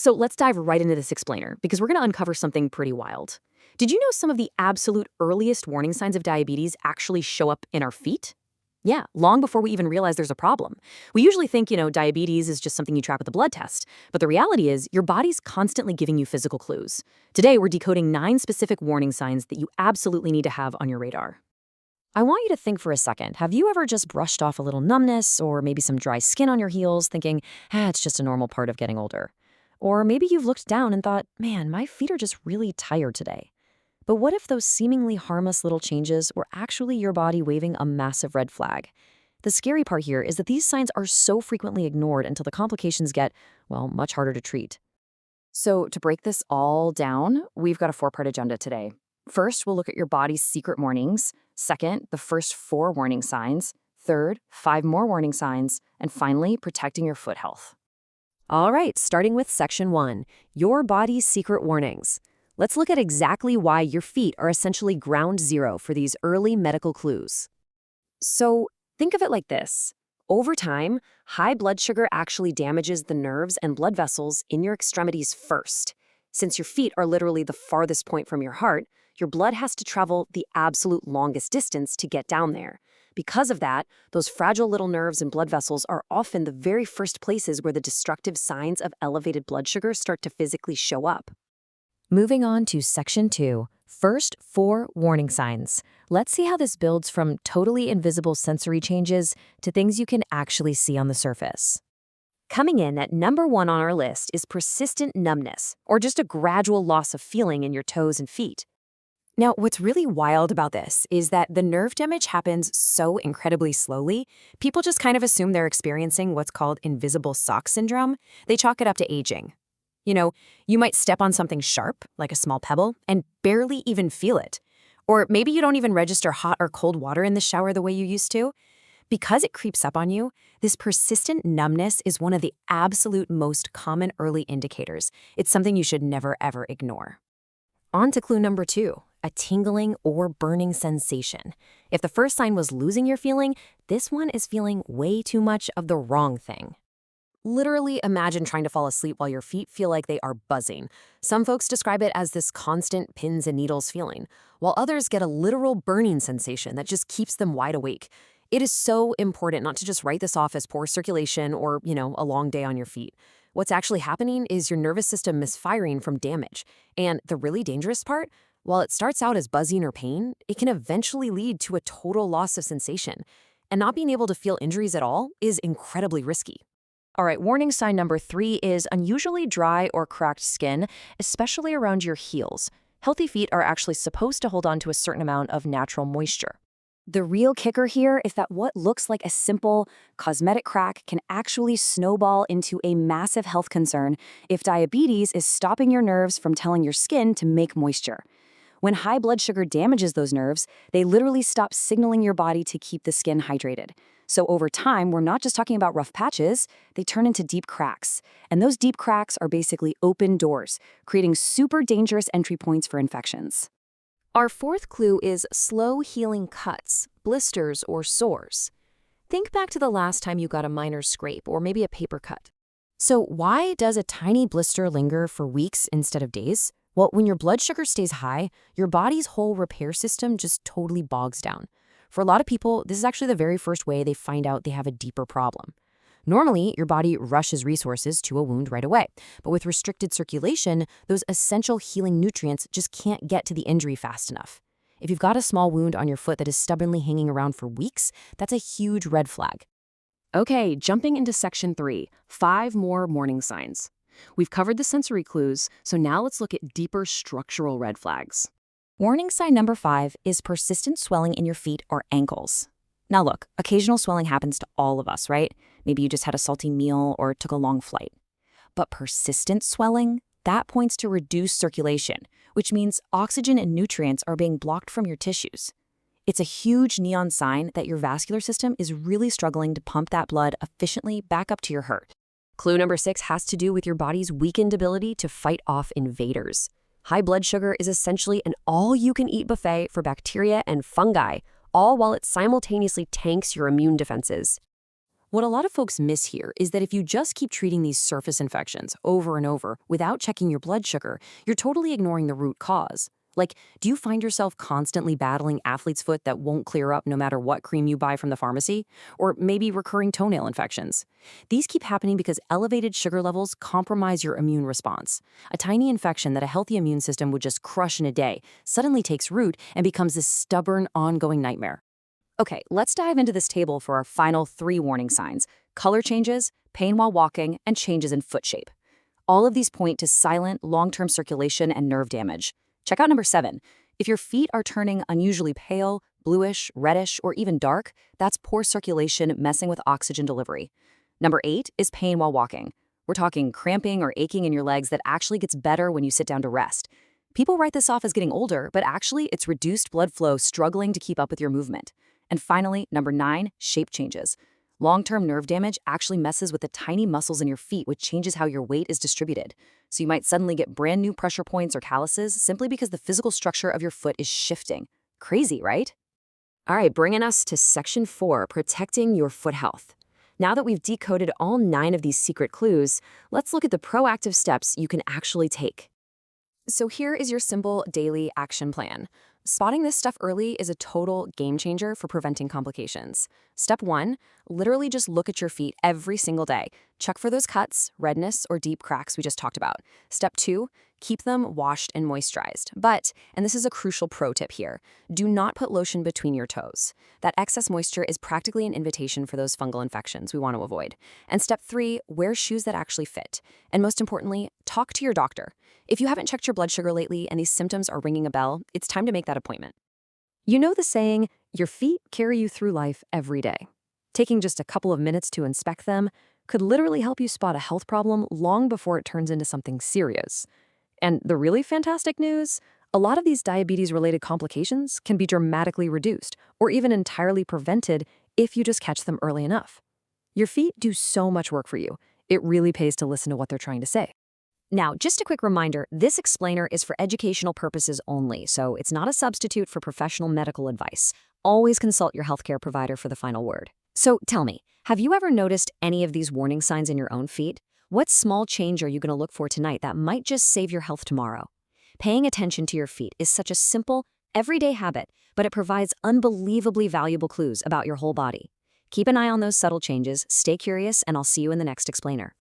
So let's dive right into this explainer, because we're going to uncover something pretty wild. Did you know some of the absolute earliest warning signs of diabetes actually show up in our feet? Yeah, long before we even realize there's a problem. We usually think, diabetes is just something you track with a blood test. But the reality is, your body's constantly giving you physical clues. Today, we're decoding 9 specific warning signs that you absolutely need to have on your radar. I want you to think for a second. Have you ever just brushed off a little numbness or maybe some dry skin on your heels, thinking, it's just a normal part of getting older? Or maybe you've looked down and thought, man, my feet are just really tired today. But what if those seemingly harmless little changes were actually your body waving a massive red flag? The scary part here is that these signs are so frequently ignored until the complications get, well, much harder to treat. So to break this all down, we've got a 4-part agenda today. First, we'll look at your body's secret warnings. Second, the first 4 warning signs. Third, 5 more warning signs. And finally, protecting your foot health. All right, starting with Section 1, your body's secret warnings. Let's look at exactly why your feet are essentially ground zero for these early medical clues. So think of it like this. Over time, high blood sugar actually damages the nerves and blood vessels in your extremities first. Since your feet are literally the farthest point from your heart, your blood has to travel the absolute longest distance to get down there. Because of that, those fragile little nerves and blood vessels are often the very first places where the destructive signs of elevated blood sugar start to physically show up. Moving on to Section 2, first 4 warning signs. Let's see how this builds from totally invisible sensory changes to things you can actually see on the surface. Coming in at number 1 on our list is persistent numbness, or just a gradual loss of feeling in your toes and feet. Now, what's really wild about this is that the nerve damage happens so incredibly slowly, people just kind of assume they're experiencing what's called invisible sock syndrome. They chalk it up to aging. You might step on something sharp, like a small pebble, and barely even feel it. Or maybe you don't even register hot or cold water in the shower the way you used to. Because it creeps up on you, this persistent numbness is one of the absolute most common early indicators. It's something you should never, ever ignore. On to clue number 2, a tingling or burning sensation. If the first sign was losing your feeling, this one is feeling way too much of the wrong thing. Literally imagine trying to fall asleep while your feet feel like they are buzzing. Some folks describe it as this constant pins and needles feeling, while others get a literal burning sensation that just keeps them wide awake. It is so important not to just write this off as poor circulation or, a long day on your feet. What's actually happening is your nervous system misfiring from damage. And the really dangerous part, while it starts out as buzzing or pain, it can eventually lead to a total loss of sensation. And not being able to feel injuries at all is incredibly risky. All right, warning sign number 3 is unusually dry or cracked skin, especially around your heels. Healthy feet are actually supposed to hold on to a certain amount of natural moisture. The real kicker here is that what looks like a simple cosmetic crack can actually snowball into a massive health concern if diabetes is stopping your nerves from telling your skin to make moisture. When high blood sugar damages those nerves, they literally stop signaling your body to keep the skin hydrated. So over time, we're not just talking about rough patches, they turn into deep cracks. And those deep cracks are basically open doors, creating super dangerous entry points for infections. Our 4th clue is slow healing cuts, blisters, or sores. Think back to the last time you got a minor scrape or maybe a paper cut. So why does a tiny blister linger for weeks instead of days? Well, when your blood sugar stays high, your body's whole repair system just totally bogs down. For a lot of people, this is actually the very first way they find out they have a deeper problem. Normally, your body rushes resources to a wound right away, but with restricted circulation, those essential healing nutrients just can't get to the injury fast enough. If you've got a small wound on your foot that is stubbornly hanging around for weeks, that's a huge red flag. Okay, jumping into Section 3, 5 more warning signs. We've covered the sensory clues, so now let's look at deeper structural red flags. Warning sign number 5 is persistent swelling in your feet or ankles. Now look, occasional swelling happens to all of us, right? Maybe you just had a salty meal or took a long flight. But persistent swelling, that points to reduced circulation, which means oxygen and nutrients are being blocked from your tissues. It's a huge neon sign that your vascular system is really struggling to pump that blood efficiently back up to your heart. Clue number 6 has to do with your body's weakened ability to fight off invaders. High blood sugar is essentially an all-you-can-eat buffet for bacteria and fungi, all while it simultaneously tanks your immune defenses. What a lot of folks miss here is that if you just keep treating these surface infections over and over without checking your blood sugar, you're totally ignoring the root cause. Like, do you find yourself constantly battling athlete's foot that won't clear up no matter what cream you buy from the pharmacy? Or maybe recurring toenail infections? These keep happening because elevated sugar levels compromise your immune response. A tiny infection that a healthy immune system would just crush in a day suddenly takes root and becomes this stubborn, ongoing nightmare. Okay, let's dive into this table for our final 3 warning signs: color changes, pain while walking, and changes in foot shape. All of these point to silent, long-term circulation and nerve damage. Check out number 7. If your feet are turning unusually pale, bluish, reddish, or even dark, that's poor circulation messing with oxygen delivery. Number 8 is pain while walking. We're talking cramping or aching in your legs that actually gets better when you sit down to rest. People write this off as getting older, but actually it's reduced blood flow struggling to keep up with your movement. And finally, number 9, shape changes. Long-term nerve damage actually messes with the tiny muscles in your feet, which changes how your weight is distributed. So you might suddenly get brand new pressure points or calluses simply because the physical structure of your foot is shifting. Crazy, right? All right, bringing us to section 4, protecting your foot health. Now that we've decoded all 9 of these secret clues, let's look at the proactive steps you can actually take. So here is your simple daily action plan. Spotting this stuff early is a total game changer for preventing complications. Step 1, literally just look at your feet every single day. Check for those cuts, redness, or deep cracks we just talked about. Step 2, keep them washed and moisturized. But, and this is a crucial pro tip here, do not put lotion between your toes. That excess moisture is practically an invitation for those fungal infections we want to avoid. And step 3, wear shoes that actually fit. And most importantly, talk to your doctor. If you haven't checked your blood sugar lately and these symptoms are ringing a bell, it's time to make that appointment. You know the saying, your feet carry you through life every day. Taking just a couple of minutes to inspect them could literally help you spot a health problem long before it turns into something serious. And the really fantastic news? A lot of these diabetes-related complications can be dramatically reduced or even entirely prevented if you just catch them early enough. Your feet do so much work for you. It really pays to listen to what they're trying to say. Now, just a quick reminder, this explainer is for educational purposes only, so it's not a substitute for professional medical advice. Always consult your healthcare provider for the final word. So tell me, have you ever noticed any of these warning signs in your own feet? What small change are you going to look for tonight that might just save your health tomorrow? Paying attention to your feet is such a simple, everyday habit, but it provides unbelievably valuable clues about your whole body. Keep an eye on those subtle changes, stay curious, and I'll see you in the next explainer.